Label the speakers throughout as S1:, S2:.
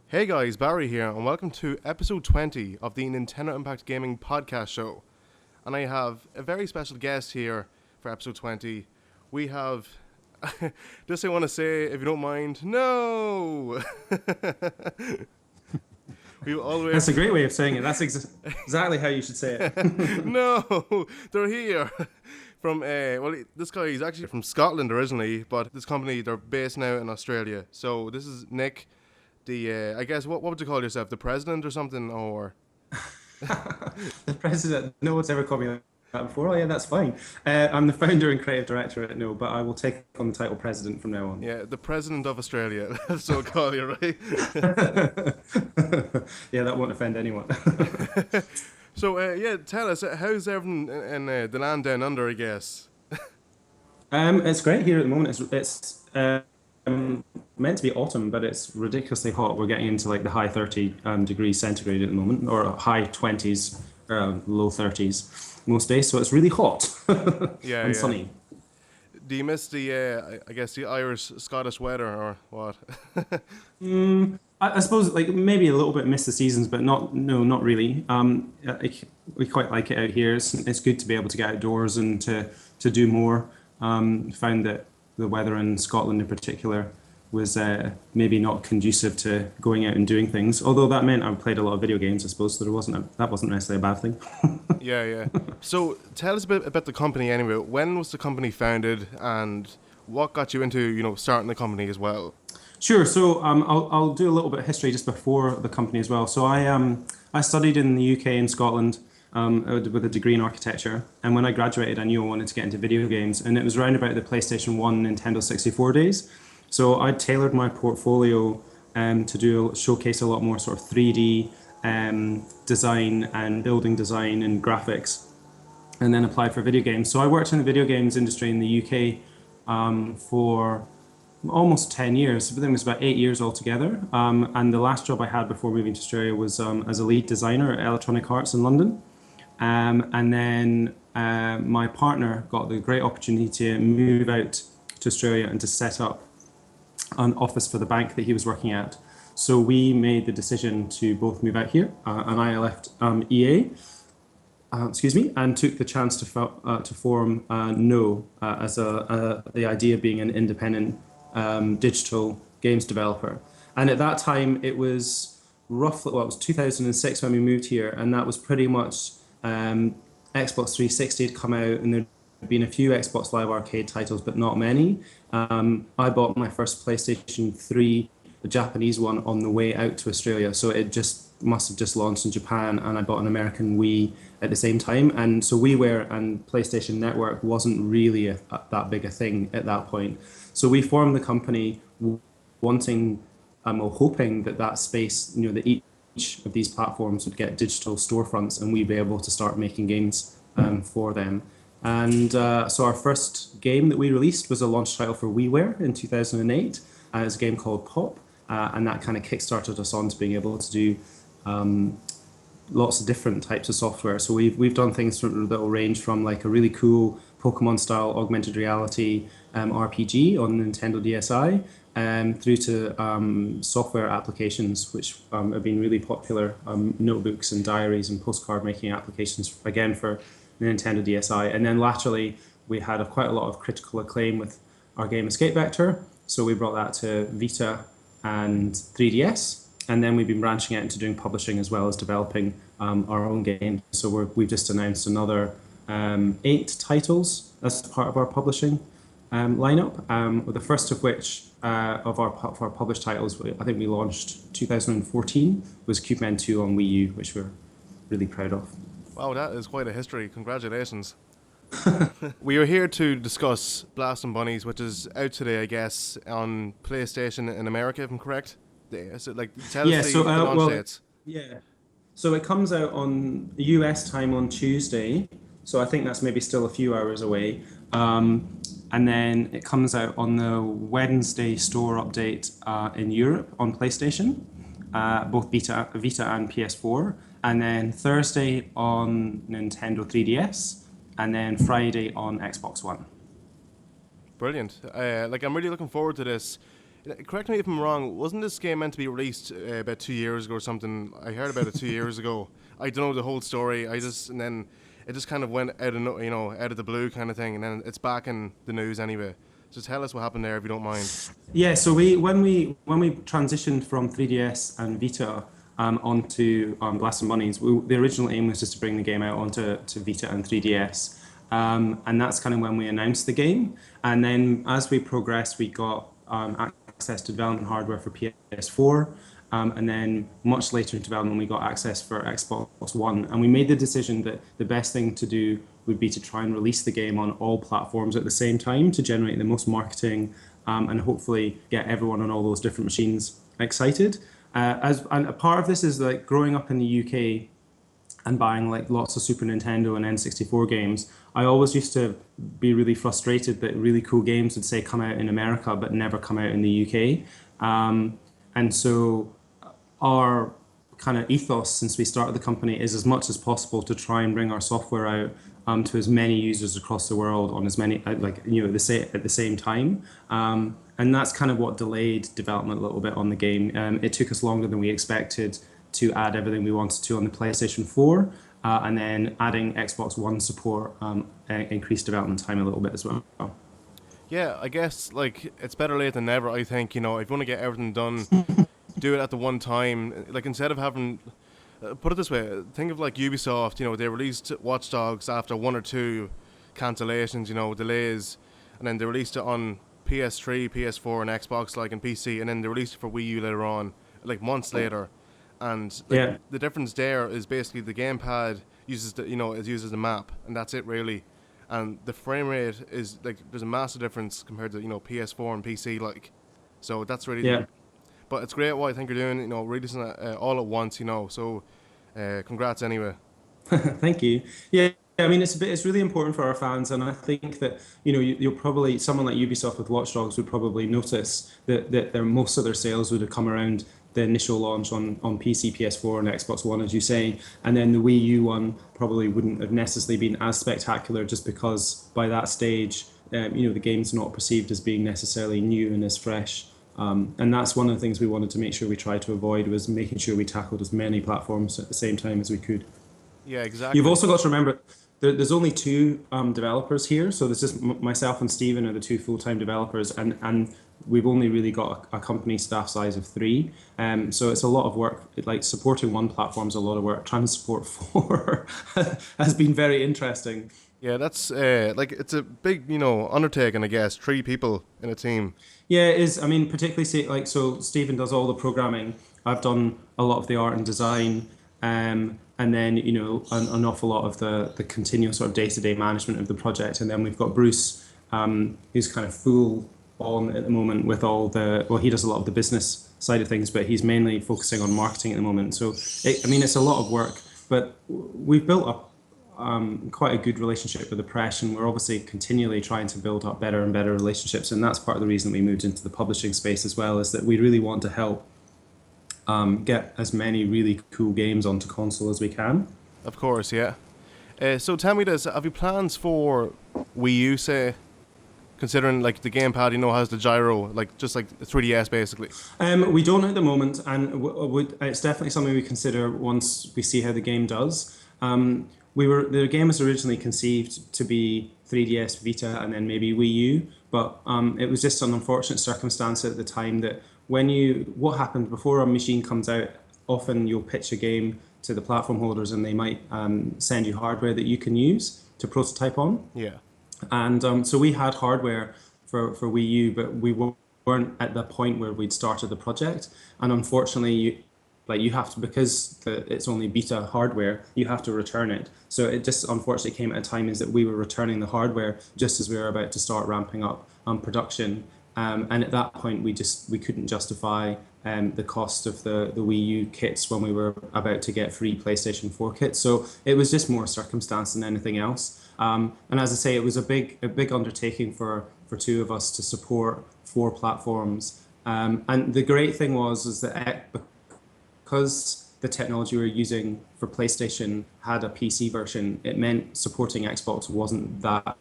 S1: Hey guys, Barry here, and welcome to episode 20 of the Nintendo Impact Gaming podcast show. And I have a very special guest here for episode 20. We have, just I want to say, if you don't mind, no!
S2: That's a great way of saying it. That's exactly how you should say it.
S1: No! They're here! From, this guy is actually from Scotland originally, but this company, they're based now in Australia. So this is Nick. I guess, what would you call yourself? The president or something, or?
S2: The president, no one's ever called me that before. Oh yeah, that's fine. I'm the founder and creative director at Nnooo, but I will take on the title president from now on.
S1: Yeah, the president of Australia. That's what I'll call you, right?
S2: Yeah, that won't offend anyone.
S1: So, tell us, how's everything in the land down under, I guess?
S2: It's great here at the moment. It's meant to be autumn, but it's ridiculously hot. We're getting into like the high 30 degrees centigrade at the moment, or high 20s, low 30s most days. So it's really hot and sunny.
S1: Do you miss the, I guess, the Irish-Scottish weather, or what?
S2: I suppose like maybe a little bit miss the seasons, but not really. We quite like it out here. It's good to be able to get outdoors and to do more. Found that the weather in Scotland in particular was maybe not conducive to going out and doing things. Although that meant I played a lot of video games, I suppose, so that wasn't necessarily a bad thing.
S1: Yeah. So tell us a bit about the company anyway. When was the company founded, and what got you into starting the company as well?
S2: Sure. So I'll do a little bit of history just before the company as well. So I studied in the UK and Scotland with a degree in architecture, and when I graduated I knew I wanted to get into video games, and it was around about the PlayStation 1 Nintendo 64 days. So I tailored my portfolio to showcase a lot more sort of 3D design and building design and graphics, and then applied for video games. So I worked in the video games industry in the UK for almost 10 years. I think it was about 8 years altogether. And the last job I had before moving to Australia was as a lead designer at Electronic Arts in London. And then my partner got the great opportunity to move out to Australia and to set up an office for the bank that he was working at. So we made the decision to both move out here, and I left EA, and took the chance to form Nnooo as the idea being an independent digital games developer. And at that time, it was roughly, it was 2006 when we moved here, and that was pretty much Xbox 360 had come out, and there'd been a few Xbox Live Arcade titles, but not many. I bought my first PlayStation 3, the Japanese one, on the way out to Australia, so it must have just launched in Japan, and I bought an American Wii at the same time. And so WiiWare and PlayStation Network wasn't really that big a thing at that point. So we formed the company wanting, or hoping that space, that each of these platforms would get digital storefronts and we'd be able to start making games for them. And so our first game that we released was a launch title for WiiWare in 2008. It's a game called Pop, and that kind of kickstarted us on to being able to do lots of different types of software. So we've done things that will range from like a really cool Pokemon-style augmented reality RPG on Nintendo DSi, through to software applications, which have been really popular, notebooks and diaries and postcard making applications, again for Nintendo DSi. And then laterally, we had quite a lot of critical acclaim with our game Escape Vector. So we brought that to Vita and 3DS. And then we've been branching out into doing publishing as well as developing our own game. So we've just announced another 8 titles as part of our publishing lineup. The first of which of our published titles, I think we launched 2014, was CubeMen 2 on Wii U, which we're really proud of.
S1: Wow, that is quite a history. Congratulations. We are here to discuss Blast and Bunnies, which is out today, I guess, on PlayStation in America, if I'm correct. So, tell us the launch dates.
S2: Yeah. So it comes out on US time on Tuesday. So I think that's maybe still a few hours away. And then it comes out on the Wednesday store update in Europe on PlayStation, both Vita and PS4. And then Thursday on Nintendo 3DS, and then Friday on Xbox One.
S1: Brilliant. I'm really looking forward to this. Correct me if I'm wrong. Wasn't this game meant to be released about 2 years ago or something? I heard about it 2 years ago. I don't know the whole story. And then it just kind of went out of out of the blue kind of thing, and then it's back in the news anyway. So tell us what happened there if you don't mind.
S2: Yeah, so when we transitioned from 3DS and Vita onto Blast and Bunnies, the original aim was just to bring the game out onto Vita and 3DS, and that's kind of when we announced the game. And then as we progressed, we got access to development hardware for PS4, and then much later in development, we got access for Xbox One. And we made the decision that the best thing to do would be to try and release the game on all platforms at the same time to generate the most marketing and hopefully get everyone on all those different machines excited. And a part of this is like growing up in the UK and buying like lots of Super Nintendo and N64 games. I always used to be really frustrated that really cool games would say come out in America but never come out in the UK. And so our kind of ethos since we started the company is as much as possible to try and bring our software out to as many users across the world on as many at the same time. And that's kind of what delayed development a little bit on the game. It took us longer than we expected to add everything we wanted to on the PlayStation 4, and then adding Xbox One support increased development time a little bit as well.
S1: Yeah, I guess like it's better late than never. I think if you want to get everything done, do it at the one time. Like instead of having, put it this way, think of like Ubisoft. They released Watch Dogs after one or two cancellations, delays, and then they released it on PS3, PS4, and Xbox, like and PC, and then they released it for Wii U later on, like months later. And the difference there is basically the gamepad uses is used as a map, and that's it really. And the frame rate is like there's a massive difference compared to PS4 and PC, like. So that's really but it's great what I think you're doing, releasing it all at once, So congrats anyway.
S2: Thank you. Yeah. I mean, it's really important for our fans, and I think that you'll probably someone like Ubisoft with Watch Dogs would probably notice that most of their sales would have come around the initial launch on PC, PS4, and Xbox One, as you say, and then the Wii U one probably wouldn't have necessarily been as spectacular, just because by that stage, the game's not perceived as being necessarily new and as fresh. And that's one of the things we wanted to make sure we tried to avoid, was making sure we tackled as many platforms at the same time as we could.
S1: Yeah, exactly.
S2: You've also got to remember there's only two developers here, so there's just myself and Stephen are the two full-time developers, and we've only really got a company staff size of 3. So it's a lot of work. Like supporting one platform's a lot of work. Trying to support 4 has been very interesting.
S1: Yeah, that's it's a big undertaking, I guess. 3 people in a team.
S2: Yeah, it is. I mean, particularly so Stephen does all the programming. I've done a lot of the art and design. And then an awful lot of the continual sort of day-to-day management of the project. And then we've got Bruce, who's kind of full on at the moment with he does a lot of the business side of things, but he's mainly focusing on marketing at the moment. So it's a lot of work, but we've built up quite a good relationship with the press, and we're obviously continually trying to build up better and better relationships. And that's part of the reason we moved into the publishing space as well, is that we really want to help get as many really cool games onto console as we can.
S1: Of course, yeah. So tell me this, have you plans for Wii U, say, considering like the gamepad, has the gyro, like just like 3DS basically?
S2: We don't at the moment, and it's definitely something we consider once we see how the game does. The game was originally conceived to be 3DS, Vita, and then maybe Wii U, but it was just an unfortunate circumstance at the time that what happened before a machine comes out, often you'll pitch a game to the platform holders and they might send you hardware that you can use to prototype on.
S1: Yeah.
S2: And so we had hardware for Wii U, but we weren't at the point where we'd started the project. And unfortunately, you have to, because it's only beta hardware, you have to return it. So it just unfortunately came at a time is that we were returning the hardware just as we were about to start ramping up production. And at that point, we couldn't justify the cost of the Wii U kits when we were about to get free PlayStation 4 kits. So it was just more circumstance than anything else. And as I say, it was a big undertaking for 2 of us to support 4 platforms. And the great thing is that because the technology we were using for PlayStation had a PC version, it meant supporting Xbox wasn't that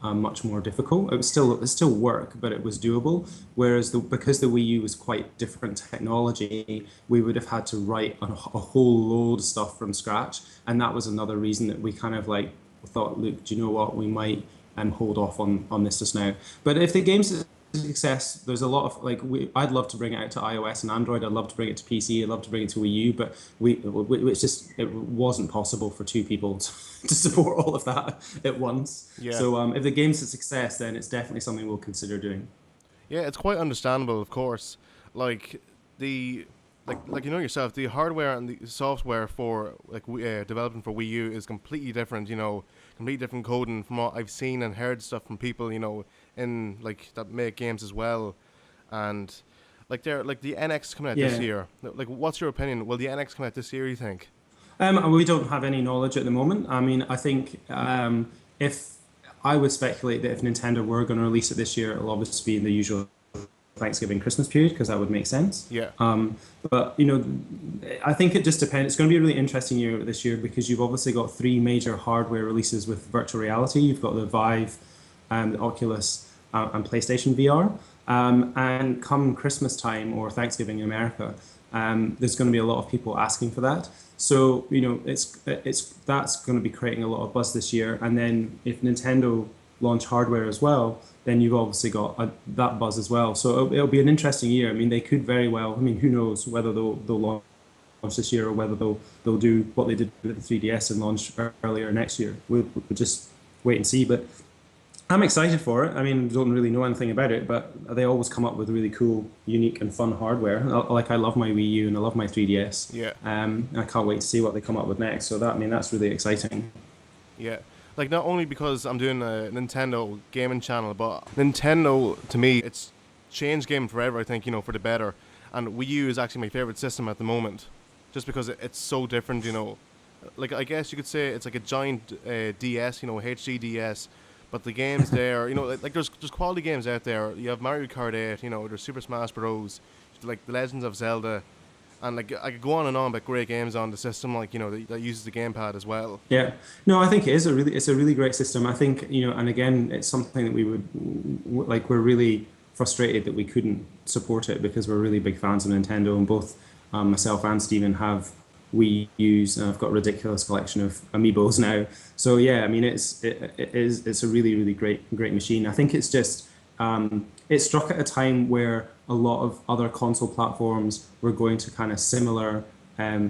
S2: much more difficult. It still work, but it was doable. Whereas because the Wii U was quite different technology, we would have had to write a whole load of stuff from scratch, and that was another reason that we kind of like thought, look, do you know what, we might hold off on this just now. But if the game's success, there's a lot of like I'd love to bring it out to iOS and Android. I'd love to bring it to PC. I'd love to bring it to Wii U, but it wasn't possible for two people to support all of that at once.
S1: Yeah.
S2: So if the game's a success, then it's definitely something we'll consider doing.
S1: Yeah, it's quite understandable, of course. Like the like you know yourself, the hardware and the software for like developing for Wii U is completely different. You know, completely different coding from what I've seen and heard stuff from people. You know, in like that make games as well, and like they're like the NX coming out this year. Like, what's your opinion? Will the NX come out this year, you think?
S2: We don't have any knowledge at the moment. I mean, I think if I would speculate that if Nintendo were going to release it this year, it'll obviously be in the usual Thanksgiving, Christmas period, because that would make sense.
S1: Yeah.
S2: But you know, I think it just depends. It's going to be a really interesting year this year because you've obviously got three major hardware releases with virtual reality. You've got the Vive, the Oculus, and PlayStation VR. And come Christmas time or Thanksgiving in America, there's going to be a lot of people asking for that. So you know, that's going to be creating a lot of buzz this year. And then if Nintendo launch hardware as well, then you've obviously got that buzz as well. So it'll be an interesting year. I mean, they could very well. I mean, who knows whether they'll launch this year or whether they'll do what they did with the 3DS and launch earlier next year. We'll just wait and see. But I'm excited for it. I mean, don't really know anything about it, but they always come up with really cool, unique, and fun hardware. Like I love my Wii U and I love my 3DS.
S1: Yeah.
S2: I can't wait to see what they come up with next. So that's really exciting.
S1: Yeah. Like, not only because I'm doing a Nintendo gaming channel, but Nintendo, to me, it's changed gaming forever, I think, you know, for the better. And Wii U is actually my favorite system at the moment, just because it's so different, you know. Like, I guess you could say it's like a giant DS, you know, HD DS, but the games there, you know, like there's quality games out there. You have Mario Kart 8, you know, there's Super Smash Bros, like The Legends of Zelda, and like I could go on and on about great games on the system, like, you know, that uses the gamepad as well.
S2: Yeah, no, I think it's a really great system. I think, you know, and again, it's something that we would like. We're really frustrated that we couldn't support it because we're really big fans of Nintendo, and both myself and Stephen have Wii U's, and I've got a ridiculous collection of Amiibos now. So yeah, I mean, it's a really great machine. I think it's just it struck at a time where a lot of other console platforms were going to kind of similar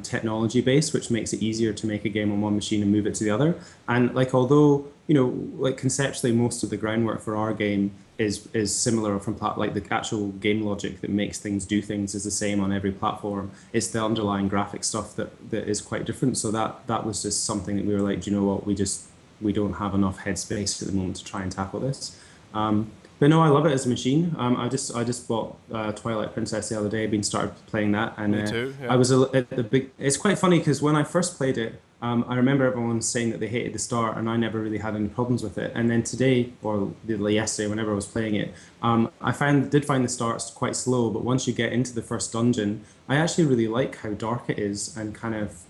S2: technology base, which makes it easier to make a game on one machine and move it to the other. And like, although, you know, like conceptually most of the groundwork for our game is similar from like the actual game logic that makes things do things is the same on every platform. It's the underlying graphic stuff that is quite different. So that was just something that we were like, do you know what, we don't have enough headspace at the moment to try and tackle this. But no, I love it as a machine. I just bought Twilight Princess the other day. I've been started playing that, and
S1: Me too, yeah.
S2: I was at the big. It's quite funny because when I first played it, I remember everyone saying that they hated the start, and I never really had any problems with it. And then today, or yesterday, whenever I was playing it, I did find the starts quite slow. But once you get into the first dungeon, I actually really like how dark it is and kind of.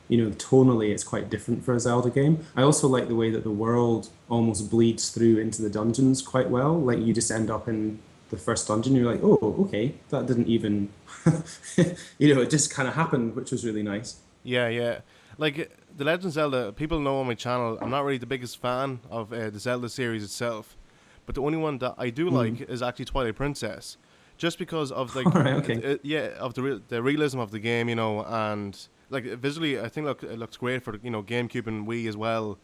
S2: You know, tonally it's quite different for a Zelda game. I also like the way that the world almost bleeds through into the dungeons quite well. Like, you just end up in the first dungeon, you're like, oh, okay, that didn't even, you know, it just kind of happened, which was really nice.
S1: Yeah. Like, The Legend of Zelda, people know on my channel, I'm not really the biggest fan of the Zelda series itself, but the only one that I do like is actually Twilight Princess, just because of like,
S2: Right, okay.
S1: of the realism of the game, you know, and like visually, I think it looks great for, you know, GameCube and Wii as well,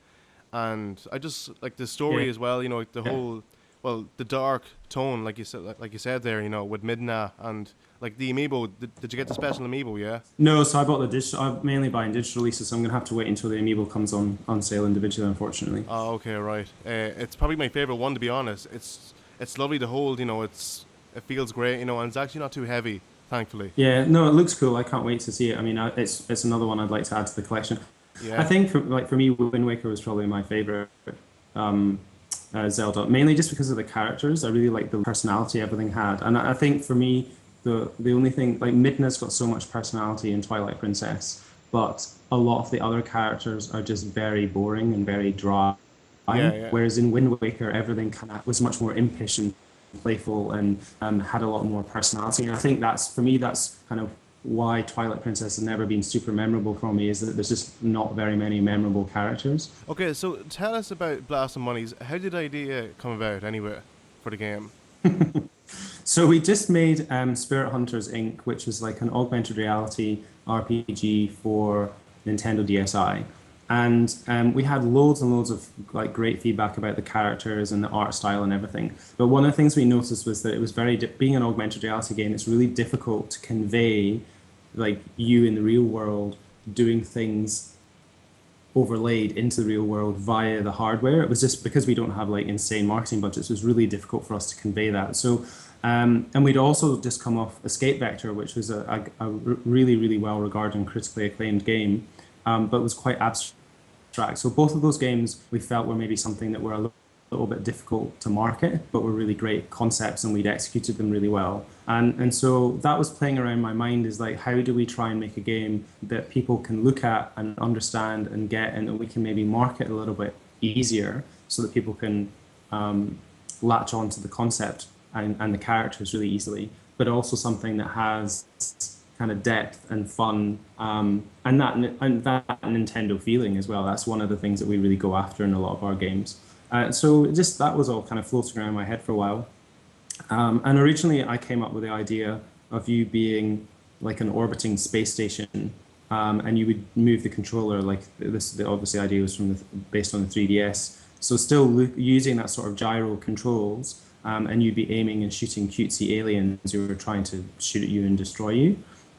S1: and I just like the story as well, you know, like the whole, well, the dark tone, like you said there, you know, with Midna and like the Amiibo. Did you get the special Amiibo? Yeah.
S2: No, so I bought the digital. I'm mainly buying digital releases, so I'm gonna have to wait until the Amiibo comes on sale individually, unfortunately.
S1: Oh, okay, right. It's probably my favorite one, to be honest. It's lovely to hold, you know. It feels great, you know, and it's actually not too heavy, thankfully.
S2: Yeah, no, it looks cool. I can't wait to see it. I mean, it's another one I'd like to add to the collection.
S1: Yeah.
S2: I think for me, Wind Waker was probably my favorite Zelda, mainly just because of the characters. I really like the personality everything had, and I think for me, the only thing, like, Midna's got so much personality in Twilight Princess, but a lot of the other characters are just very boring and very dry.
S1: Yeah, yeah.
S2: whereas in Wind Waker, everything kind of was much more impish and playful and had a lot more personality. And I think that's, for me, that's kind of why Twilight Princess has never been super memorable for me, is that there's just not very many memorable characters.
S1: Okay, so tell us about Blast and Bunnies. How did the idea come about anyway for the game?
S2: So we just made Spirit Hunters Inc., which is like an augmented reality RPG for Nintendo DSi. And we had loads and loads of like great feedback about the characters and the art style and everything. But one of the things we noticed was that it was being an augmented reality game, it's really difficult to convey like you in the real world doing things overlaid into the real world via the hardware. It was just because we don't have like insane marketing budgets, it was really difficult for us to convey that. So, and we'd also just come off Escape Vector, which was a really, really well regarded and critically acclaimed game, but was quite abstract. So both of those games we felt were maybe something that were a little bit difficult to market, but were really great concepts and we'd executed them really well. And so that was playing around my mind, is like, how do we try and make a game that people can look at and understand and get, and that we can maybe market a little bit easier so that people can latch on to the concept and the characters really easily, but also something that has kind of depth and fun, and that Nintendo feeling as well. That's one of the things that we really go after in a lot of our games. So just that was all kind of floating around my head for a while. And originally I came up with the idea of you being like an orbiting space station, and you would move the controller like this. The obviously idea was based on the 3DS. So still using that sort of gyro controls, and you'd be aiming and shooting cutesy aliens who were trying to shoot at you and destroy you.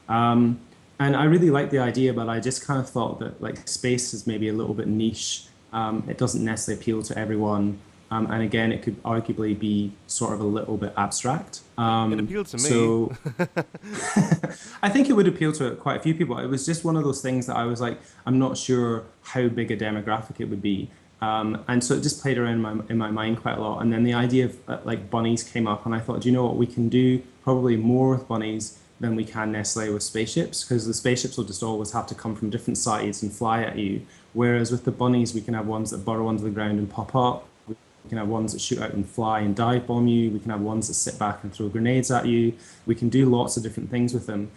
S2: And I really liked the idea, but I just kind of thought that like space is maybe a little bit niche. It doesn't necessarily appeal to everyone. And again, it could arguably be sort of a little bit abstract.
S1: It appealed to me.
S2: So I think it would appeal to quite a few people. It was just one of those things that I was like, I'm not sure how big a demographic it would be. And so it just played around in my mind quite a lot. And then the idea of like bunnies came up, and I thought, do you know what, we can do probably more with bunnies than we can necessarily with spaceships, because the spaceships will just always have to come from different sides and fly at you. Whereas with the bunnies, we can have ones that burrow under the ground and pop up. We can have ones that shoot out and fly and dive bomb you. We can have ones that sit back and throw grenades at you. We can do lots of different things with them.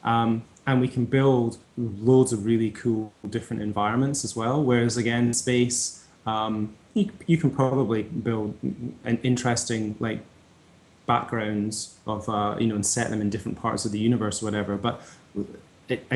S2: And we can build loads of really cool different environments as well. Whereas again, space, you can probably build an interesting like backgrounds of and set them in different parts of the universe or whatever. But it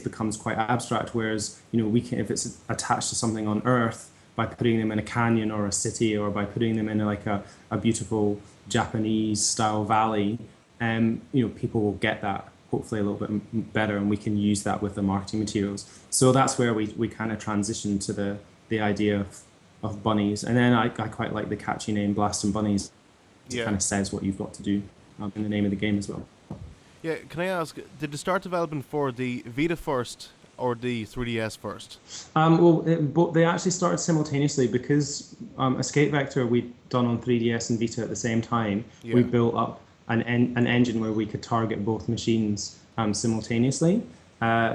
S2: becomes quite abstract. Whereas we can, if it's attached to something on Earth, by putting them in a canyon or a city, or by putting them in like a beautiful Japanese style valley, people will get that hopefully a little bit better, and we can use that with the marketing materials. So that's where we kind of transition to the idea of bunnies. And then I quite like the catchy name Blast and Bunnies. It kind of says what you've got to do in the name of the game as well. Yeah,
S1: can I ask, did you start development for the Vita first or the 3DS first?
S2: But they actually started simultaneously, because Escape Vector we'd done on 3DS and Vita at the same time. Yeah. We built up an engine where we could target both machines simultaneously.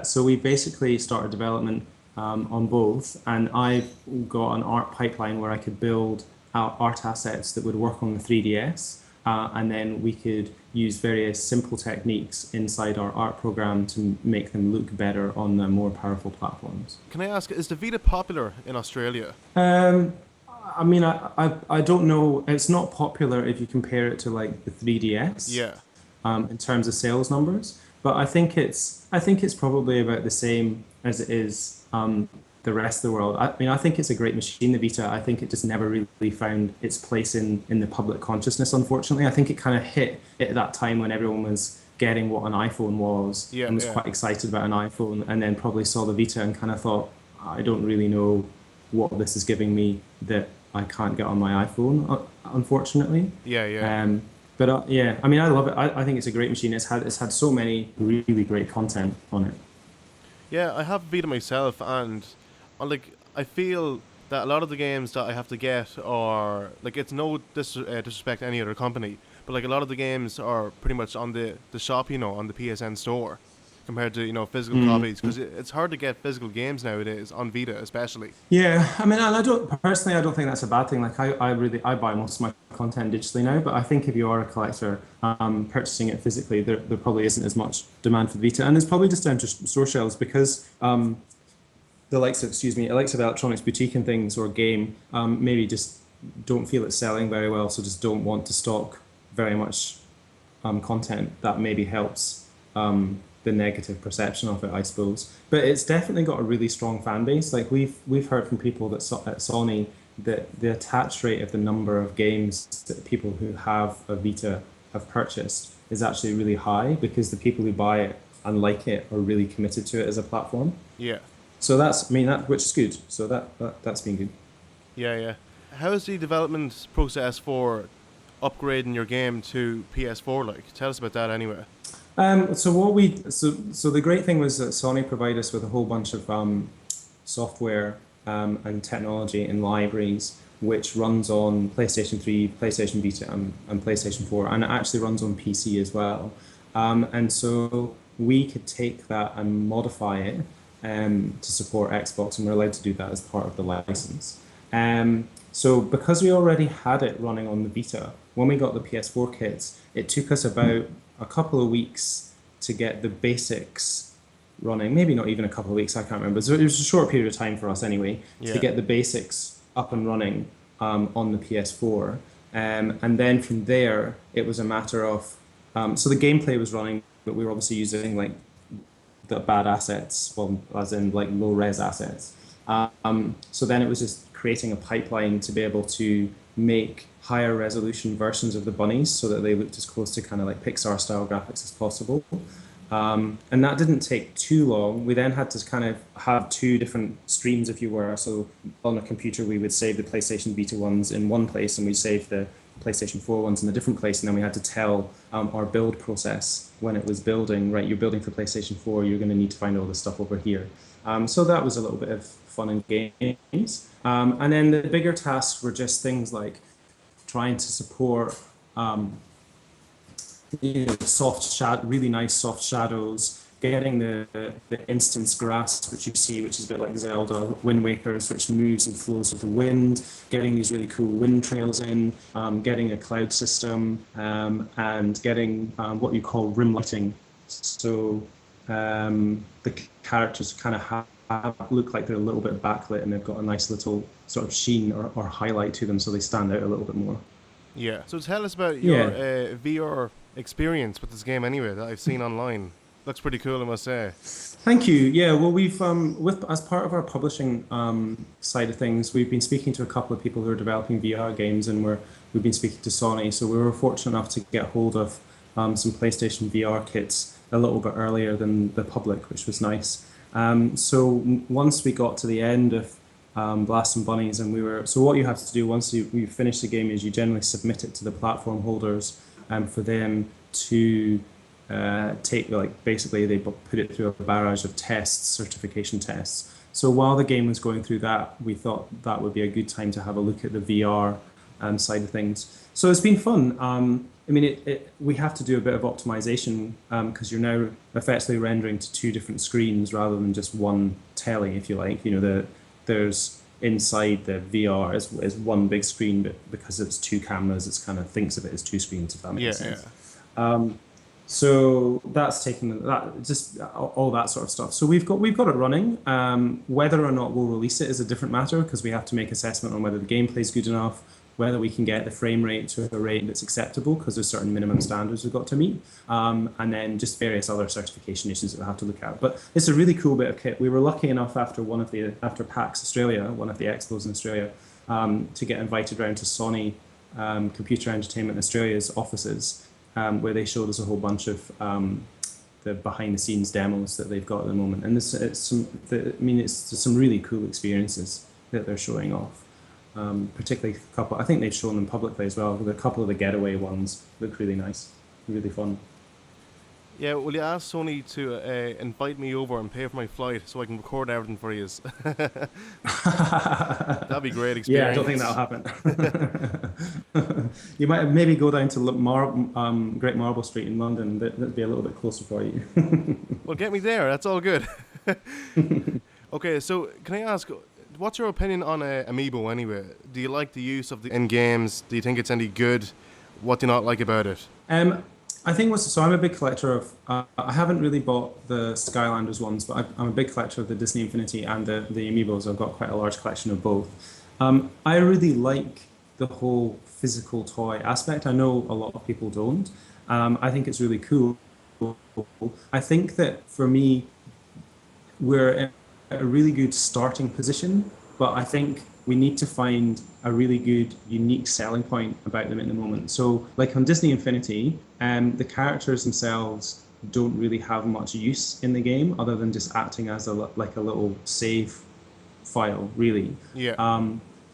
S2: So we basically started development on both, and I've got an art pipeline where I could build art assets that would work on the 3DS, and then we could use various simple techniques inside our art program to make them look better on the more powerful platforms.
S1: Can I ask, is the Vita popular in Australia?
S2: I mean, I don't know. It's not popular if you compare it to like the 3DS.
S1: Yeah.
S2: In terms of sales numbers, but I think it's probably about the same as it is the rest of the world. I mean, I think it's a great machine, the Vita. I think it just never really found its place in the public consciousness, unfortunately. I think it kind of hit at that time when everyone was getting what an iPhone was, and was quite excited about an iPhone, and then probably saw the Vita and kind of thought, I don't really know what this is giving me that I can't get on my iPhone, unfortunately. But I mean, I love it. I think it's a great machine. It's had so many really great content on it.
S1: Yeah, I have Vita myself, and I feel that a lot of the games that I have to get are it's no disrespect to any other company, but a lot of the games are pretty much on the shop, on the PSN store. compared to physical copies, because it's hard to get physical games nowadays on Vita, especially.
S2: Yeah, I mean, and I don't personally, I don't think that's a bad thing. Like, I buy most of my content digitally now, but I think if you are a collector, purchasing it physically, there probably isn't as much demand for Vita, and it's probably just down to store shelves because the likes of, Electronics Boutique and things or Game, maybe just don't feel it's selling very well, so just don't want to stock very much content. That maybe helps the negative perception of it, I suppose. But it's definitely got a really strong fan base. Like we've heard from people at Sony that the attach rate of the number of games that people who have a Vita have purchased is actually really high because the people who buy it and like it are really committed to it as a platform.
S1: Yeah.
S2: So that's, I mean, which is good. So that's been good.
S1: Yeah. How is the development process for upgrading your game to PS4 like? Tell us about that anyway.
S2: So the great thing was that Sony provided us with a whole bunch of software and technology and libraries which runs on PlayStation 3, PlayStation Vita, and PlayStation 4, and it actually runs on PC as well. And so we could take that and modify it to support Xbox, and we're allowed to do that as part of the license. So because we already had it running on the Vita, when we got the PS4 kits, it took us about a couple of weeks to get the basics running. Maybe not even a couple of weeks, I can't remember. So it was a short period of time for us anyway, to get the basics up and running on the PS4. And then from there, it was a matter of, so the gameplay was running, but we were obviously using like the bad assets, well, as in like low res assets. So then it was just creating a pipeline to be able to make higher resolution versions of the bunnies so that they looked as close to kind of like Pixar style graphics as possible. And that didn't take too long. We then had to kind of have two different streams, if you were. So on a computer, we would save the PlayStation Vita ones in one place, and we'd save the PlayStation 4 ones in a different place. And then we had to tell our build process when it was building, right, you're building for PlayStation 4, you're going to need to find all this stuff over here. So that was a little bit of fun and games. And then the bigger tasks were just things like trying to support really nice soft shadows, getting the instance grass, which you see, which is a bit like Zelda, Wind Waker's, which moves and flows with the wind, getting these really cool wind trails in, getting a cloud system, and getting what you call rim lighting. So the characters kind of look like they're a little bit backlit, and they've got a nice little sort of sheen or highlight to them, so they stand out a little bit more.
S1: Yeah. So tell us about your VR experience with this game anyway that I've seen online. Looks pretty cool, I must say.
S2: Thank you. Yeah, well, we've as part of our publishing side of things, we've been speaking to a couple of people who are developing VR games, and we've been speaking to Sony. So we were fortunate enough to get hold of some PlayStation VR kits a little bit earlier than the public, which was nice. So once we got to the end of Blast and Bunnies, and so what you have to do once you finish the game is you generally submit it to the platform holders for them to take, like, basically they put it through a barrage of tests, certification tests. So while the game was going through that, we thought that would be a good time to have a look at the VR side of things. So it's been fun. I mean, we have to do a bit of optimization because you're now effectively rendering to two different screens rather than just one telly, if you like. You know, there's inside the VR is one big screen, but because it's two cameras, it's kind of thinks of it as two screens, if that makes sense. Yeah. So that's taking that, just all that sort of stuff. So we've got it running. Whether or not we'll release it is a different matter because we have to make assessment on whether the gameplay is good enough, whether we can get the frame rate to a rate that's acceptable because there's certain minimum standards we've got to meet, and then just various other certification issues that we'll have to look at. But it's a really cool bit of kit. We were lucky enough after PAX Australia, one of the expos in Australia, to get invited around to Sony Computer Entertainment Australia's offices, where they showed us a whole bunch of the behind-the-scenes demos that they've got at the moment. And it's some really cool experiences that they're showing off. Particularly a couple, I think they've shown them publicly as well. A couple of the getaway ones look really nice, really fun.
S1: Yeah, will you ask Sony to invite me over and pay for my flight so I can record everything for you? That'd be a great experience.
S2: Yeah, I don't think that'll happen. You might maybe go down to Great Marble Street in London. That'd be a little bit closer for you.
S1: Well, get me there. That's all good. Okay, so can I ask, what's your opinion on Amiibo anyway? Do you like the use of the in games? Do you think it's any good? What do you not like about it?
S2: I think so. I'm a big collector of. I haven't really bought the Skylanders ones, but I'm a big collector of the Disney Infinity and the Amiibos. I've got quite a large collection of both. I really like the whole physical toy aspect. I know a lot of people don't. I think it's really cool. I think that for me, we're in a really good starting position, but I think we need to find a really good, unique selling point about them at the moment. So, like on Disney Infinity, the characters themselves don't really have much use in the game other than just acting as a little save file, really.
S1: Yeah.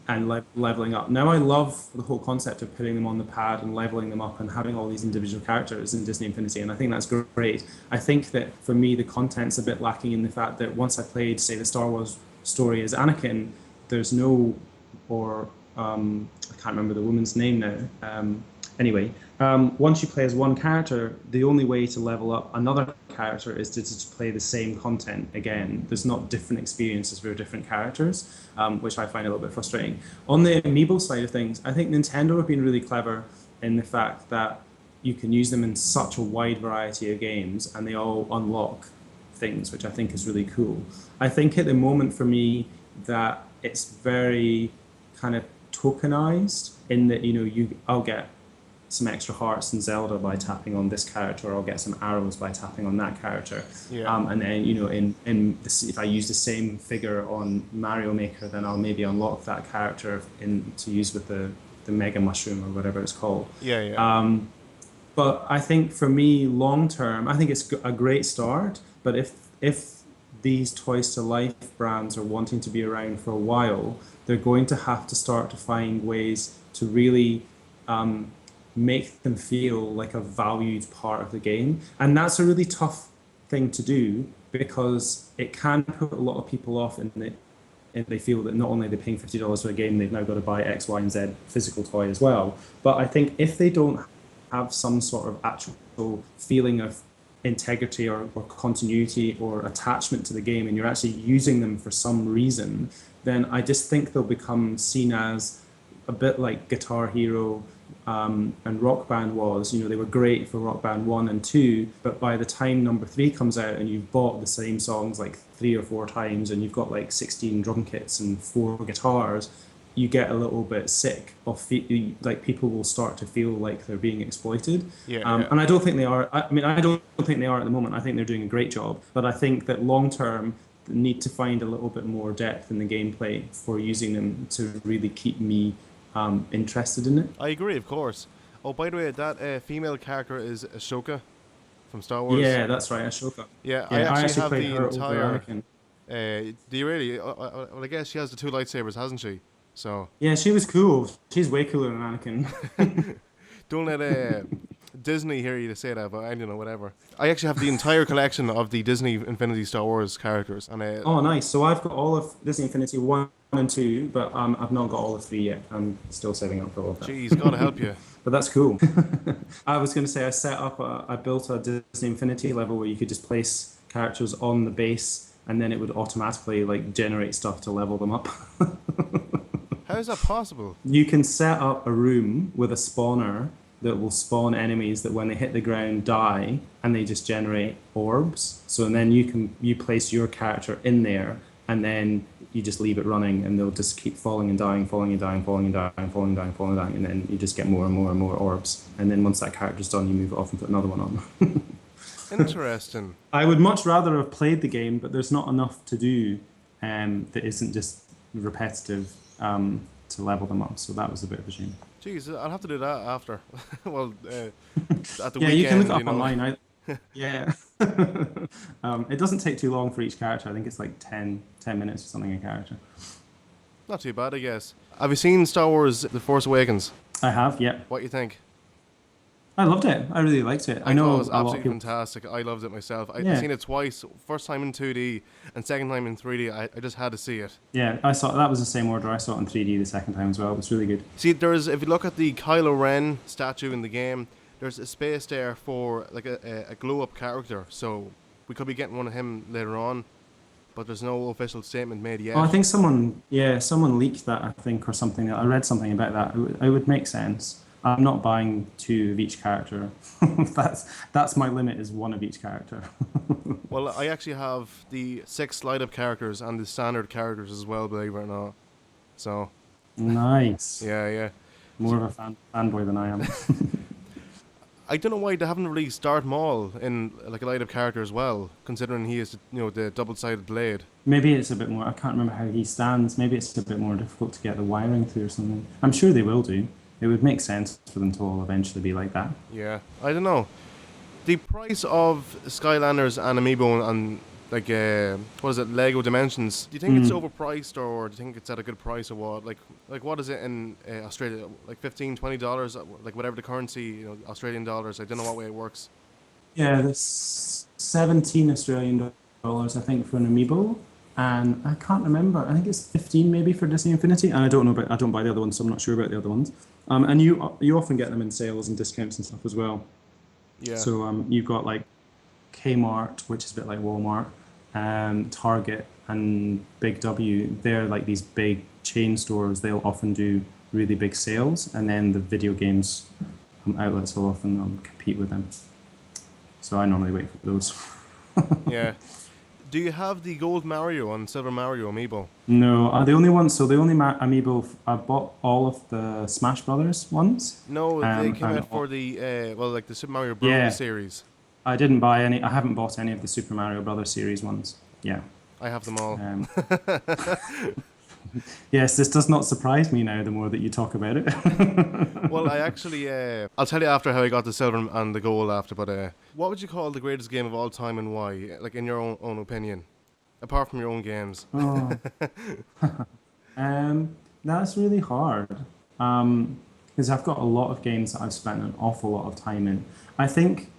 S2: And leveling up. Now, I love the whole concept of putting them on the pad and leveling them up and having all these individual characters in Disney Infinity, and I think that's great. I think that for me, the content's a bit lacking in the fact that once I played, say, the Star Wars story as Anakin, there's no, or I can't remember the woman's name now. Anyway, once you play as one character, the only way to level up another character is to just play the same content again. There's not different experiences for different characters, which I find a little bit frustrating. On the Amiibo side of things, I think Nintendo have been really clever in the fact that you can use them in such a wide variety of games and they all unlock things, which I think is really cool. I think at the moment for me that it's very kind of tokenized in that, I'll get some extra hearts in Zelda by tapping on this character, or I'll get some arrows by tapping on that character.
S1: Yeah.
S2: And then, if I use the same figure on Mario Maker, then I'll maybe unlock that character to use with the Mega Mushroom or whatever it's called.
S1: Yeah.
S2: But I think for me, long term, I think it's a great start. But if these Toys to Life brands are wanting to be around for a while, they're going to have to start to find ways to really make them feel like a valued part of the game. And that's a really tough thing to do because it can put a lot of people off if they feel that not only are they paying $50 for a game, they've now got to buy X, Y, and Z physical toy as well. But I think if they don't have some sort of actual feeling of integrity or continuity or attachment to the game, and you're actually using them for some reason, then I just think they'll become seen as a bit like Guitar Hero and Rock Band was. They were great for Rock Band 1 and 2, but by the time number 3 comes out and you've bought the same songs like 3 or 4 times and you've got like 16 drum kits and 4 guitars, you get a little bit sick of like people will start to feel like they're being exploited. And I don't think they are. I don't think they are at the moment. I think they're doing a great job, but I think that long term they need to find a little bit more depth in the gameplay for using them to really keep me interested in it.
S1: I agree, of course. Oh, by the way, that female character is Ashoka from Star Wars.
S2: Yeah, that's right, Ashoka.
S1: Yeah,
S2: I actually
S1: have
S2: played
S1: the
S2: her
S1: entire.
S2: over Anakin.
S1: Do you really? Well, I guess she has the 2 lightsabers, hasn't she? So.
S2: Yeah, she was cool. She's way cooler than Anakin.
S1: Don't let Disney hear you to say that, but I don't know, whatever. I actually have the entire collection of the Disney Infinity Star Wars characters. And
S2: oh, nice. So I've got all of Disney Infinity 1 and 2, but I've not got all of 3 yet. I'm still saving up for all of that.
S1: Jeez, gotta help you.
S2: But that's cool. I was going to say I built a Disney Infinity level where you could just place characters on the base and then it would automatically like generate stuff to level them up.
S1: How is that possible?
S2: You can set up a room with a spawner that will spawn enemies that when they hit the ground die, and they just generate orbs. So then you place your character in there, and then you just leave it running, and they'll just keep falling and dying, falling and dying, falling and dying, falling and dying, falling and dying, and then you just get more and more and more orbs. And then once that character's done, you move it off and put another one on.
S1: Interesting.
S2: I would much rather have played the game, but there's not enough to do that isn't just repetitive to level them up. So that was a bit of a shame.
S1: Jeez, I'll have to do that after. Well, at the
S2: yeah,
S1: weekend.
S2: You can look it up online. Yeah. It doesn't take too long for each character. I think it's like 10 minutes or something a character.
S1: Not too bad, I guess. Have you seen Star Wars The Force Awakens?
S2: I have, yeah.
S1: What do you think?
S2: I loved it. I really liked it. I
S1: I thought it
S2: know
S1: was
S2: a lot of
S1: absolutely
S2: people.
S1: fantastic. I loved it myself. I
S2: Yeah,
S1: seen it twice. First time in 2D and second time in 3D. I just had to see it.
S2: yeah. I saw that was the same order. I saw it in 3D the second time as well. It was really good.
S1: See, there's if you look at the Kylo Ren statue in the game, there's a space there for like a glow up character. So we could be getting one of him later on, but there's no official statement made
S2: Oh, I
S1: yet.
S2: think someone leaked that, I think, or something. I read something about that. It would make sense. I'm not buying two of each character. That's my limit is one of each character.
S1: Well, I actually have the 6 light up characters and the standard characters as well, believe it or not. So
S2: Nice.
S1: yeah, yeah.
S2: More of a fanboy than I am.
S1: I don't know why they haven't released Darth Maul in like a light up character as well, considering he is the double sided blade.
S2: Maybe it's a bit more. I can't remember how he stands. Maybe it's a bit more difficult to get the wiring through or something. I'm sure they will do. It would make sense for them to all eventually be like that.
S1: Yeah, I don't know. The price of Skylanders and Amiibo and like what is it, Lego Dimensions? Do you think it's overpriced or do you think it's at a good price or what? Like what is it in Australia? Like $15, $20, like whatever the currency, Australian dollars. I don't know what way it works.
S2: Yeah, there's 17 Australian dollars, I think, for an Amiibo, and I can't remember. I think it's 15 maybe for Disney Infinity, and I don't know about. I don't buy the other ones, so I'm not sure about the other ones. And you often get them in sales and discounts and stuff as well.
S1: Yeah,
S2: So you've got like Kmart, which is a bit like Walmart, Target, and Big W. They're like these big chain stores. They'll often do really big sales, and then the video games outlets will often compete with them. So I normally wait for those.
S1: yeah. Do you have the Gold Mario and Silver Mario Amiibo?
S2: No, the only amiibo I bought all of the Smash Brothers ones.
S1: No, they came
S2: And
S1: out for the like the Super Mario
S2: yeah,
S1: Bros. Series.
S2: I didn't buy any. I haven't bought any of the Super Mario Brothers series ones. Yeah.
S1: I have them all.
S2: Um, yes, this does not surprise me now. The more that you talk about it.
S1: Well, I actually, I'll tell you after how I got the silver and the gold after, but what would you call the greatest game of all time and why? Like, in your own opinion? Apart from your own games.
S2: Oh. That's really hard. Because I've got a lot of games that I've spent an awful lot of time in. I think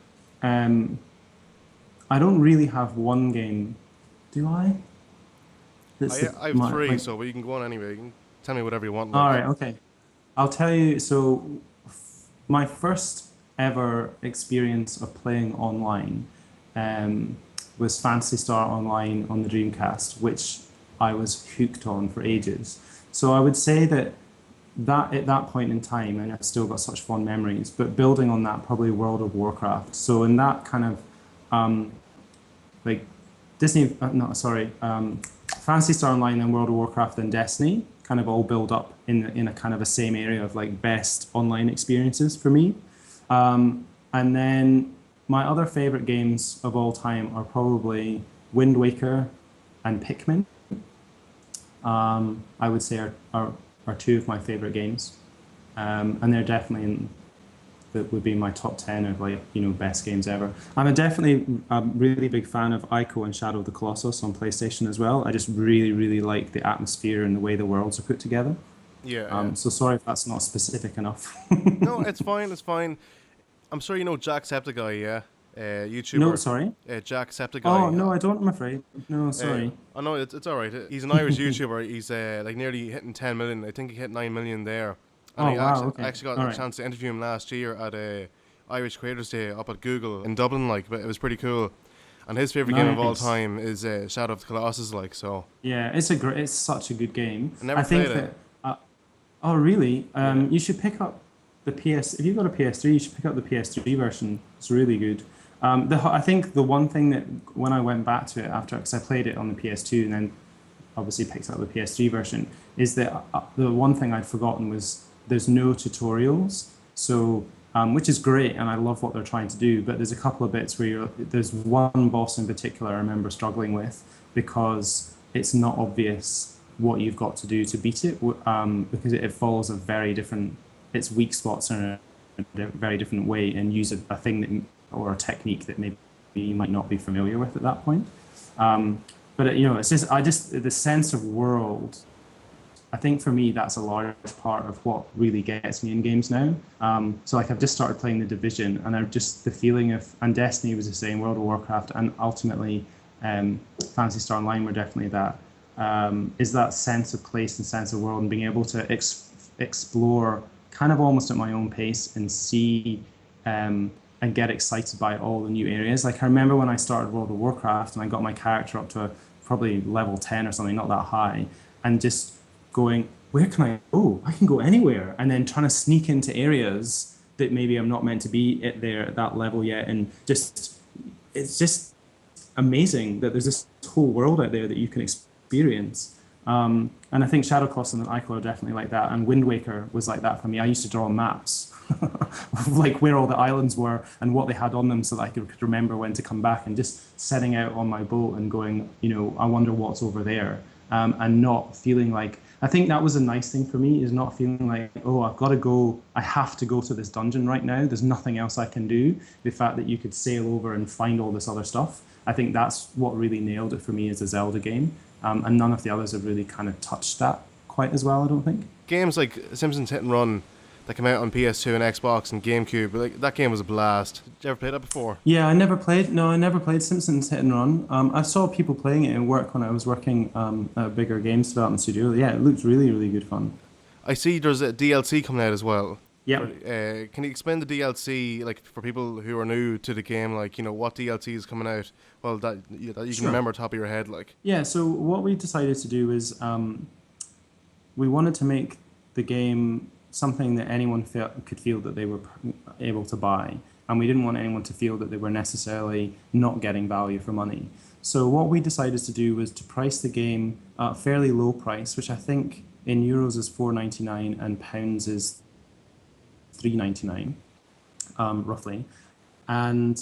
S2: I don't really have one game, do I?
S1: I have three, so you can go on anyway. You can tell me whatever you want.
S2: All
S1: Like.
S2: right, okay. I'll tell you. So, my first ever experience of playing online was Phantasy Star Online on the Dreamcast, which I was hooked on for ages. So I would say that at that point in time, and I've still got such fond memories, but building on that, probably World of Warcraft. So in that kind of like Disney, no, sorry, Phantasy Star Online and World of Warcraft and Destiny kind of all build up in a kind of a same area of like best online experiences for me. And then my other favorite games of all time are probably Wind Waker and Pikmin. I would say are two of my favorite games, and they're definitely that would be my top 10 of like best games ever. I'm definitely a really big fan of Ico and Shadow of the Colossus on PlayStation as well. I just really like the atmosphere and the way the worlds are put together.
S1: Yeah.
S2: So sorry if that's not specific enough.
S1: No, it's fine. It's fine. I'm sure you know Jacksepticeye, yeah, YouTuber.
S2: No, sorry.
S1: Jacksepticeye.
S2: Oh no, I don't. I'm afraid. No, sorry.
S1: I know it's all right. He's an Irish YouTuber. He's like nearly hitting 10 million. I think he hit 9 million there. And
S2: Oh
S1: I
S2: wow. Okay.
S1: actually got
S2: All
S1: a
S2: right.
S1: chance to interview him last year at Irish Creators Day up at Google in Dublin. Like, but it was pretty cool. And his favorite game of all
S2: Nice.
S1: time is Shadow of the Colossus. Like, so.
S2: Yeah, it's such a good game.
S1: I never
S2: think
S1: played
S2: that.
S1: it.
S2: Oh really?
S1: Yeah.
S2: You should pick up the PS. If you've got a PS3, you should pick up the PS3 version. It's really good. I think the one thing that when I went back to it after, because I played it on the PS2 and then obviously picked up the PS3 version, is that the one thing I'd forgotten was there's no tutorials. So which is great, and I love what they're trying to do. But there's a couple of bits where there's one boss in particular I remember struggling with because it's not obvious what you've got to do to beat it, because it follows a very different. Its weak spots are in a very different way, and use a thing that or a technique that maybe you might not be familiar with at that point. But it's just the sense of world I think for me, that's a large part of what really gets me in games now. So like I've just started playing The Division, and I've just the feeling of, and Destiny was the same, World of Warcraft, and ultimately Phantasy Star Online were definitely that. Is that sense of place and sense of world, and being able to explore kind of almost at my own pace and see and get excited by all the new areas. Like I remember when I started World of Warcraft and I got my character up to probably level 10 or something, not that high, and just going, where can I go? I can go anywhere. And then trying to sneak into areas that maybe I'm not meant to be at that level yet. And just, it's just amazing that there's this whole world out there that you can experience. And I think Shadow Cross and Ico are definitely like that. And Wind Waker was like that for me. I used to draw maps of like where all the islands were and what they had on them so that I could remember when to come back, and just setting out on my boat and going, I wonder what's over there. And not feeling like, I think that was a nice thing for me, is not feeling like, oh, I have to go to this dungeon right now. There's nothing else I can do. The fact that you could sail over and find all this other stuff, I think that's what really nailed it for me as a Zelda game. And none of the others have really kind of touched that quite as well, I don't think.
S1: Games like Simpsons Hit and Run that came out on PS2 and Xbox and GameCube, like that game was a blast. Did you ever play that before?
S2: Yeah, I never played Simpsons Hit and Run. I saw people playing it in work when I was working at a bigger games development studio. Yeah, it looked really, really good fun.
S1: I see there's a DLC coming out as well.
S2: Yeah.
S1: Can you explain the DLC, like for people who are new to the game, like what DLC is coming out? Well, that you can
S2: Sure.
S1: remember top of your head, like.
S2: Yeah. So what we decided to do is we wanted to make the game something that anyone could feel that they were able to buy, and we didn't want anyone to feel that they were necessarily not getting value for money. So what we decided to do was to price the game at a fairly low price, which I think in euros is £4.99 and pounds is £3.99, roughly. And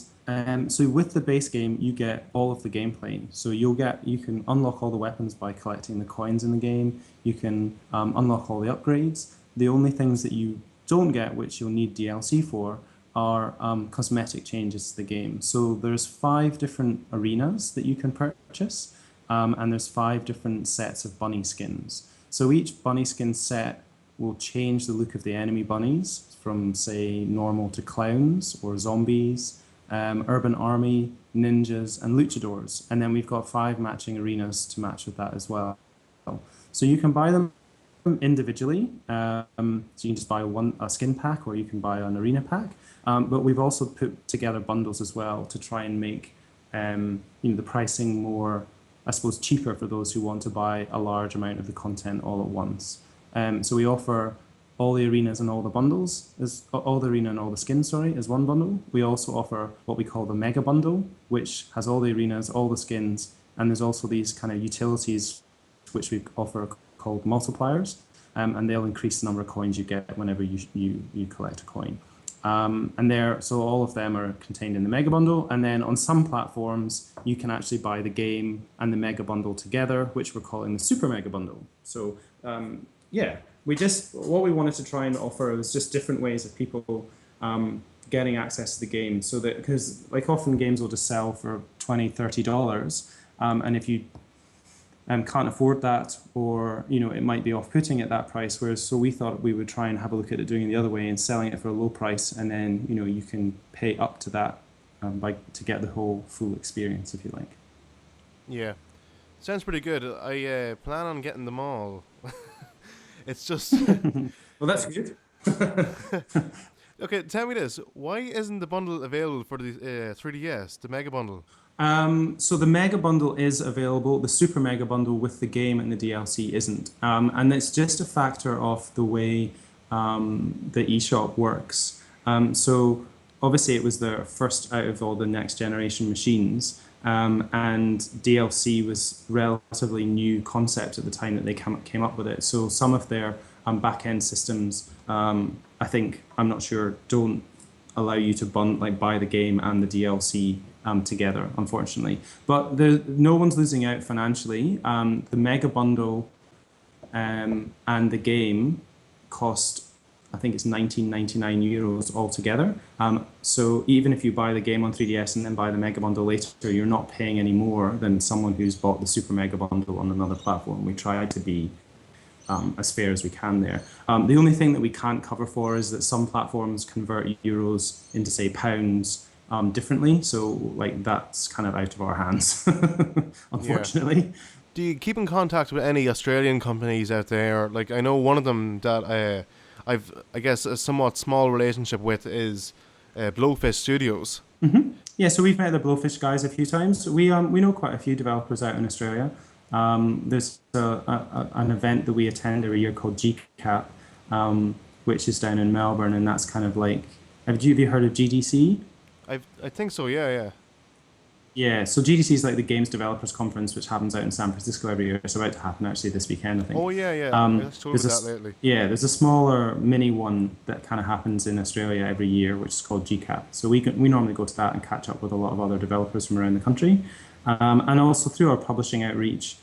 S2: so with the base game, you get all of the gameplay. So you can unlock all the weapons by collecting the coins in the game. You can unlock all the upgrades. The only things that you don't get, which you'll need DLC for, are cosmetic changes to the game. So there's 5 different arenas that you can purchase, and there's 5 different sets of bunny skins. So each bunny skin set will change the look of the enemy bunnies from, say, normal to clowns or zombies, urban army, ninjas, and luchadors. And then we've got 5 matching arenas to match with that as well. So you can buy them individually. So you can just buy a skin pack, or you can buy an arena pack. But we've also put together bundles as well to try and make the pricing more, I suppose, cheaper for those who want to buy a large amount of the content all at once. So we offer all the arenas and all the bundles, all the arena and all the skins, as one bundle. We also offer what we call the mega bundle, which has all the arenas, all the skins, and there's also these kind of utilities which we offer called multipliers, and they'll increase the number of coins you get whenever you collect a coin. So all of them are contained in the mega bundle, and then on some platforms you can actually buy the game and the mega bundle together, which we're calling the super mega bundle. So what we wanted to try and offer was just different ways of people getting access to the game, so that, because like often games will just sell for $20-30, and if you can't afford that, or it might be off-putting at that price, so we thought we would try and have a look at it doing it the other way and selling it for a low price, and then you can pay up to that to get the whole full experience, if you like.
S1: Yeah, sounds pretty good. I plan on getting them all. It's just
S2: well, that's good.
S1: Okay, tell me this: why isn't the bundle available for the 3DS, the mega bundle?
S2: So the mega bundle is available. The super mega bundle with the game and the DLC isn't, and it's just a factor of the way the eShop works. So obviously it was the first out of all the next generation machines, and DLC was relatively new concept at the time that they came up with it. So some of their back-end systems, I think, I'm not sure, don't allow you to buy the game and the DLC together, unfortunately. But no one's losing out financially. The mega bundle and the game cost, I think it's €19.99 altogether. So even if you buy the game on 3DS and then buy the mega bundle later, you're not paying any more than someone who's bought the super mega bundle on another platform. We tried to be as fair as we can there. The only thing that we can't cover for is that some platforms convert euros into, say, pounds differently. So like that's kind of out of our hands,
S1: Yeah.
S2: unfortunately.
S1: Do you keep in contact with any Australian companies out there? Like, I know one of them that I guess, a somewhat small relationship with is Blowfish Studios.
S2: Yeah, so we've met the Blowfish guys a few times. We know quite a few developers out in Australia. There's an event that we attend every year called GCAP, which is down in Melbourne, and that's kind of like, have you heard of GDC?
S1: I think so. Yeah, yeah.
S2: Yeah, so GDC is like the Games Developers Conference, which happens out in San Francisco every year. It's about to happen actually this weekend, I think.
S1: Oh yeah, yeah. I was told
S2: There's
S1: about that lately.
S2: yeah, there's a smaller mini one that kind of happens in Australia every year, which is called GCAP. So we normally go to that and catch up with a lot of other developers from around the country, and also through our publishing outreach,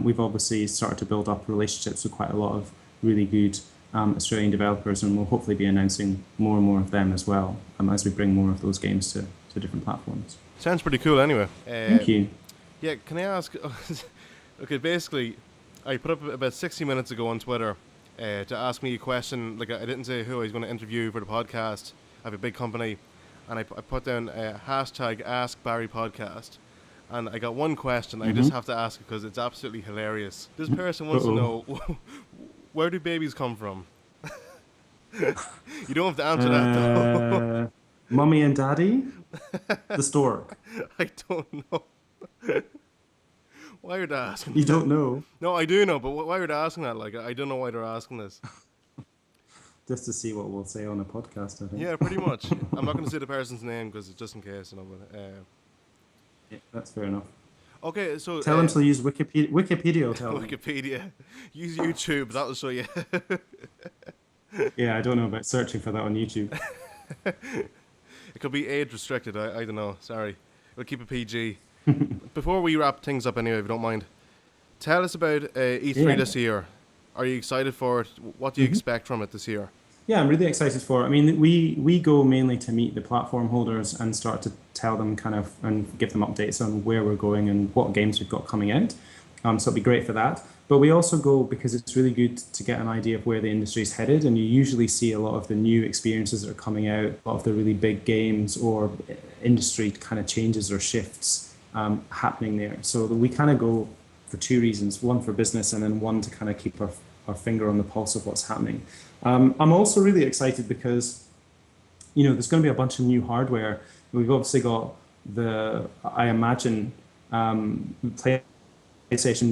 S2: we've obviously started to build up relationships with quite a lot of really good Australian developers, and we'll hopefully be announcing more and more of them as well as we bring more of those games to different platforms.
S1: Sounds pretty cool. Anyway.
S2: Thank you.
S1: Yeah. Can I ask? Okay. Basically, I put up about 60 minutes ago on Twitter to ask me a question. Like, I didn't say who I was going to interview for the podcast. I have a big company, and I put down hashtag Ask Barry Podcast, and I got one question. I just have to ask it because it's absolutely hilarious. This person wants to know, where do babies come from? You don't have to answer that though.
S2: Mummy and Daddy, the stork.
S1: I don't know. Why are they asking?
S2: You don't know?
S1: No, I do know, but why are they asking that? Like, I don't know why they're asking this.
S2: Just to see what we'll say on a podcast, I think.
S1: Yeah, pretty much. I'm not going to say the person's name because it's just in case, you know. But,
S2: Yeah, that's fair enough.
S1: okay, so
S2: Tell them to use Wikipedia. Wikipedia will tell them.
S1: Wikipedia. Use YouTube. That'll show you.
S2: Yeah, I don't know about searching for that on YouTube.
S1: It could be age restricted. I don't know. Sorry. We'll keep it PG. Before we wrap things up, anyway, if you don't mind, tell us about E3 this year. Are you excited for it? What do you expect from it this year?
S2: Yeah, I'm really excited for it. I mean, we go mainly to meet the platform holders and start to tell them kind of and give them updates on where we're going and what games we've got coming out. So it'll be great for that. But we also go because it's really good to get an idea of where the industry's headed, and you usually see a lot of the new experiences that are coming out, a lot of the really big games or industry kind of changes or shifts happening there. So we kind of go for two reasons: one for business, and then one to kind of keep our finger on the pulse of what's happening. I'm also really excited because, there's going to be a bunch of new hardware. We've obviously got I imagine, PlayStation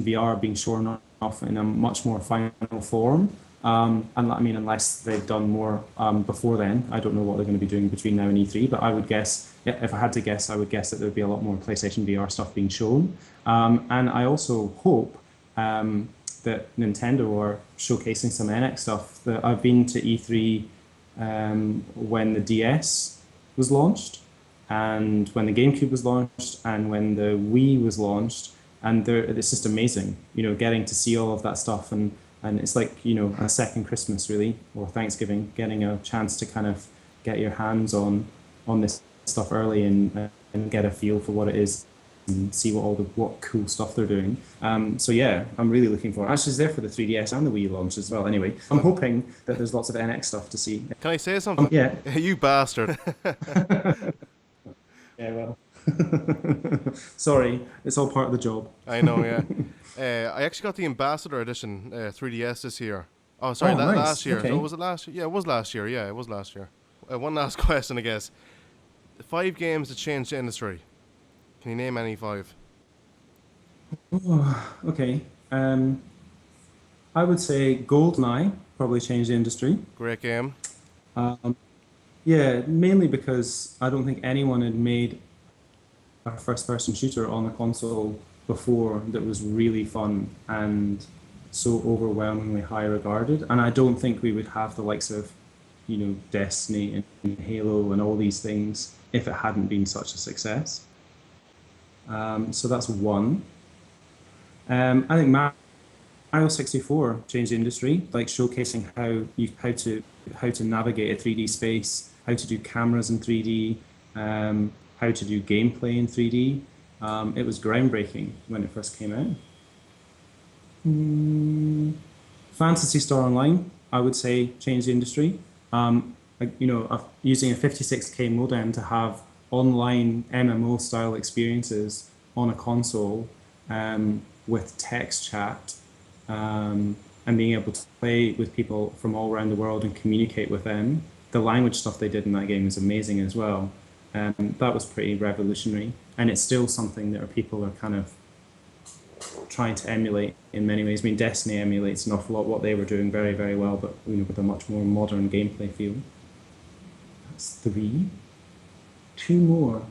S2: VR being shown off in a much more final form. And I mean, unless they've done more before then, I don't know what they're going to be doing between now and E3. But I would guess, if I had to guess, I would guess that there'd be a lot more PlayStation VR stuff being shown. And I also hope that Nintendo are showcasing some NX stuff. That I've been to E3 when the DS was launched, and when the GameCube was launched, and when the Wii was launched, and it's just amazing, getting to see all of that stuff, and it's like a second Christmas really, or Thanksgiving, getting a chance to kind of get your hands on this stuff early and get a feel for what it is and see what cool stuff they're doing. So yeah, I'm really looking forward. Actually, it's there for the 3DS and the Wii launch as well. Anyway, I'm hoping that there's lots of NX stuff to see.
S1: Can I say something?
S2: Yeah.
S1: You bastard.
S2: Yeah, well. Sorry, it's all part of the job.
S1: I know, yeah. I actually got the Ambassador Edition 3DS this year. Oh, sorry,
S2: nice.
S1: Last year.
S2: Okay.
S1: So was it last year? Yeah, it was last year. Yeah, it was last year. One last question, I guess. 5 games that changed the industry. Can you name any 5?
S2: Oh, okay. I would say GoldenEye probably changed the industry.
S1: Great game.
S2: Yeah, mainly because I don't think anyone had made a first-person shooter on a console before that was really fun and so overwhelmingly high regarded. And I don't think we would have the likes of, Destiny and Halo and all these things if it hadn't been such a success. So that's one. I think Mario 64 changed the industry, like showcasing how to navigate a 3D space, how to do cameras in 3D, how to do gameplay in 3D. It was groundbreaking when it first came out. Fantasy Star Online, I would say, changed the industry. Using a 56k modem to have online MMO style experiences on a console with text chat and being able to play with people from all around the world and communicate with them. The language stuff they did in that game is amazing as well. That was pretty revolutionary, and it's still something that people are kind of trying to emulate in many ways. I mean, Destiny emulates an awful lot what they were doing very, very well, but with a much more modern gameplay feel. That's 3. 2 more.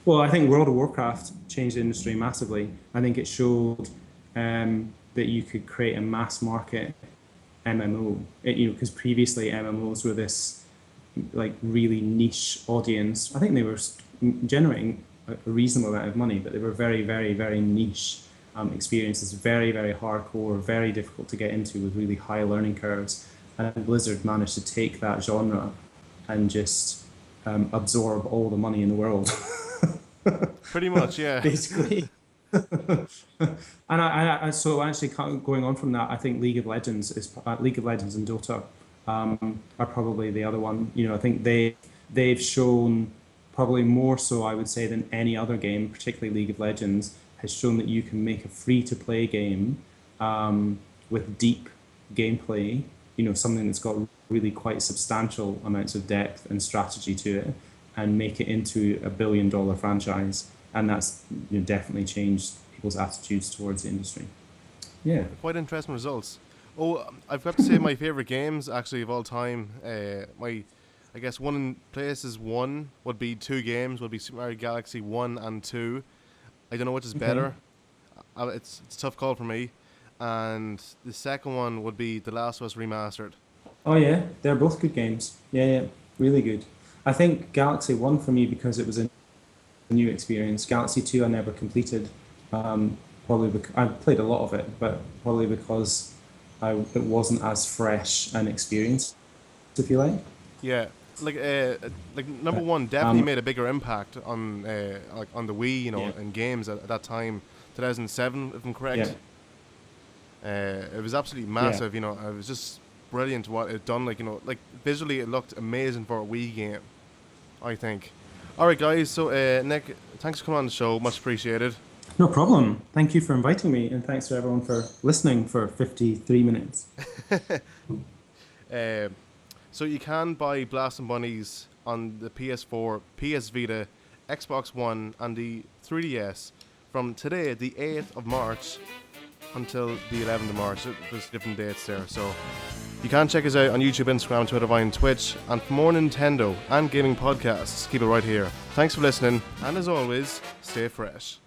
S2: Well, I think World of Warcraft changed the industry massively. I think it showed that you could create a mass market MMO. Because previously MMOs were this like really niche audience. I think they were generating a reasonable amount of money, but they were very, very, very niche experiences, very, very hardcore, very difficult to get into with really high learning curves. And Blizzard managed to take that genre and just absorb all the money in the world.
S1: Pretty much, yeah.
S2: Basically. And so actually going on from that, I think League of Legends and Dota are probably the other one. I think they've shown probably more so, I would say, than any other game, particularly League of Legends, has shown that you can make a free-to-play game with deep gameplay, something that's got really quite substantial amounts of depth and strategy to it, and make it into a billion-dollar franchise. And that's definitely changed people's attitudes towards the industry. Yeah.
S1: Quite interesting results. Oh, I've got to say my favourite games, actually, of all time, I guess one would be 2 games, would be Super Mario Galaxy 1 and 2. I don't know which is better. It's a tough call for me. And the second one would be The Last of Us Remastered.
S2: Oh yeah, they're both good games. Yeah, really good. I think Galaxy 1 for me because it was a new experience. Galaxy 2 I never completed. Probably because I played a lot of it, but probably because it wasn't as fresh an experience, if you like.
S1: Yeah. Like number one definitely made a bigger impact on on the Wii, in games at that time, 2007 if I'm correct. Yeah. It was absolutely massive. It was just brilliant what it done. Like visually it looked amazing for a Wii game, I think. All right, guys. So Nick, thanks for coming on the show. Much appreciated.
S2: No problem. Thank you for inviting me, and thanks to everyone for listening for 53 minutes.
S1: So you can buy Blasting Bunnies on the PS4, PS Vita, Xbox One, and the 3DS from today, the 8th of March, until the 11th of March. There's different dates there. So you can check us out on YouTube, Instagram, Twitter, Vine, Twitch. And for more Nintendo and gaming podcasts, keep it right here. Thanks for listening. And as always, stay fresh.